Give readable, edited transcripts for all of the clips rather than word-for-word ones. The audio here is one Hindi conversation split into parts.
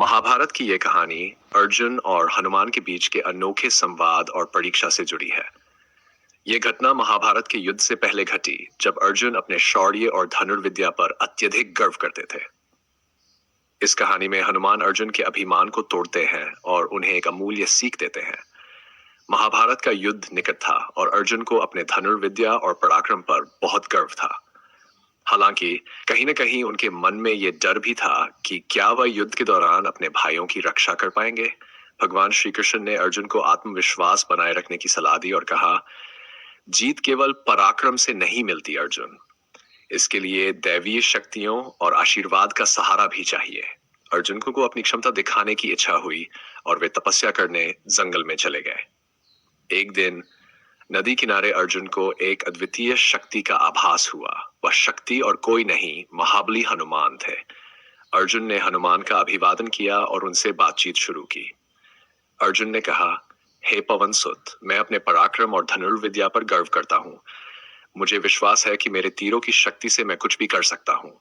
महाभारत की ये कहानी अर्जुन और हनुमान के बीच के अनोखे संवाद और परीक्षा से जुड़ी है। ये घटना महाभारत के युद्ध से पहले घटी, जब अर्जुन अपने शौर्य और धनुर्विद्या पर अत्यधिक गर्व करते थे। इस कहानी में हनुमान अर्जुन के अभिमान को तोड़ते हैं और उन्हें एक अमूल्य सीख देते हैं। महाभारत का युद्ध निकट था और अर्जुन को अपने धनुर्विद्या और पराक्रम पर बहुत गर्व था। हालांकि कहीं न कहीं उनके मन में ये डर भी था कि क्या वह युद्ध के दौरान अपने भाइयों की रक्षा कर पाएंगे। भगवान श्री कृष्ण ने अर्जुन को आत्मविश्वास बनाए रखने की सलाह दी और कहा, जीत केवल पराक्रम से नहीं मिलती अर्जुन, इसके लिए दैवीय शक्तियों और आशीर्वाद का सहारा भी चाहिए। अर्जुन को अपनी क्षमता दिखाने की इच्छा हुई और वे तपस्या करने जंगल में चले गए। एक दिन नदी किनारे अर्जुन को एक अद्वितीय शक्ति का आभास हुआ। वह शक्ति और कोई नहीं, महाबली हनुमान थे। अर्जुन ने हनुमान का अभिवादन किया और उनसे बातचीत शुरू की। अर्जुन ने कहा, हे पवन सुत, मैं अपने पराक्रम और धनुर्विद्या पर गर्व करता हूँ। मुझे विश्वास है कि मेरे तीरों की शक्ति से मैं कुछ भी कर सकता हूँ।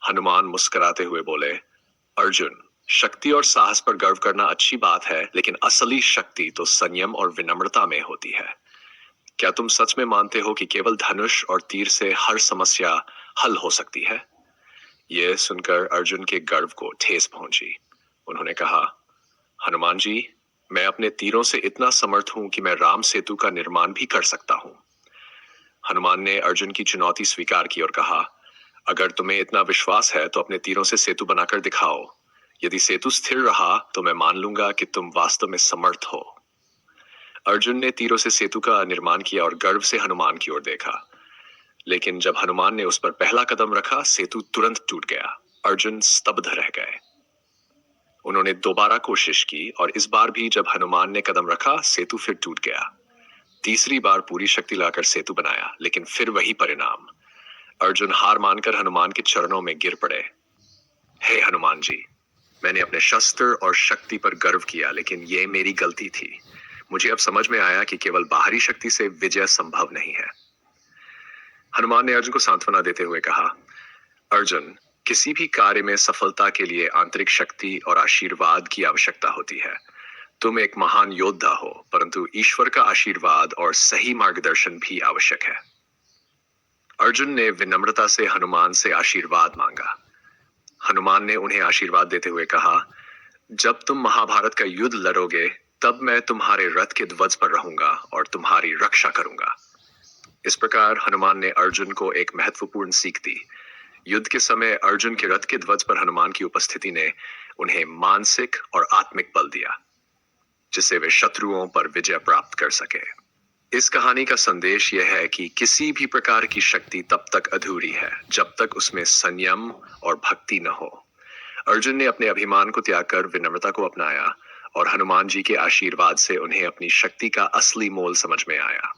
हनुमान मुस्कुराते हुए बोले, अर्जुन, शक्ति और साहस पर गर्व करना अच्छी बात है, लेकिन असली शक्ति तो संयम और विनम्रता में होती है। क्या तुम सच में मानते हो कि केवल धनुष और तीर से हर समस्या हल हो सकती है? यह सुनकर अर्जुन के गर्व को ठेस पहुंची। उन्होंने कहा, हनुमान जी, मैं अपने तीरों से इतना समर्थ हूं कि मैं राम सेतु का निर्माण भी कर सकता हूं। हनुमान ने अर्जुन की चुनौती स्वीकार की और कहा, अगर तुम्हें इतना विश्वास है तो अपने तीरों से सेतु बनाकर दिखाओ। यदि सेतु स्थिर रहा तो मैं मान लूंगा कि तुम वास्तव में समर्थ हो। अर्जुन ने तीरों से सेतु का निर्माण किया और गर्व से हनुमान की ओर देखा। लेकिन जब हनुमान ने उस पर पहला कदम रखा, सेतु तुरंत टूट गया। अर्जुन स्तब्ध रह गए। उन्होंने दोबारा कोशिश की और इस बार भी जब हनुमान ने कदम रखा, सेतु फिर टूट गया। तीसरी बार पूरी शक्ति लाकर सेतु बनाया, लेकिन फिर वही परिणाम। अर्जुन हार मानकर हनुमान के चरणों में गिर पड़े। हे हनुमान जी, मैंने अपने शस्त्र और शक्ति पर गर्व किया, लेकिन ये मेरी गलती थी। मुझे अब समझ में आया कि केवल बाहरी शक्ति से विजय संभव नहीं है। हनुमान ने अर्जुन को सांत्वना देते हुए कहा, अर्जुन, किसी भी कार्य में सफलता के लिए आंतरिक शक्ति और आशीर्वाद की आवश्यकता होती है। तुम एक महान योद्धा हो, परंतु ईश्वर का आशीर्वाद और सही मार्गदर्शन भी आवश्यक है। अर्जुन ने विनम्रता से हनुमान से आशीर्वाद मांगा। हनुमान ने उन्हें आशीर्वाद देते हुए कहा, जब तुम महाभारत का युद्ध लड़ोगे, तब मैं तुम्हारे रथ के ध्वज पर रहूंगा और तुम्हारी रक्षा करूंगा। इस प्रकार हनुमान ने अर्जुन को एक महत्वपूर्ण सीख दी। युद्ध के समय अर्जुन के रथ के ध्वज पर हनुमान की उपस्थिति ने उन्हें मानसिक और आत्मिक बल दिया, जिससे वे शत्रुओं पर विजय प्राप्त कर सके। इस कहानी का संदेश यह है कि किसी भी प्रकार की शक्ति तब तक अधूरी है जब तक उसमें संयम और भक्ति न हो। अर्जुन ने अपने अभिमान को त्याग कर विनम्रता को अपनाया और हनुमान जी के आशीर्वाद से उन्हें अपनी शक्ति का असली मोल समझ में आया।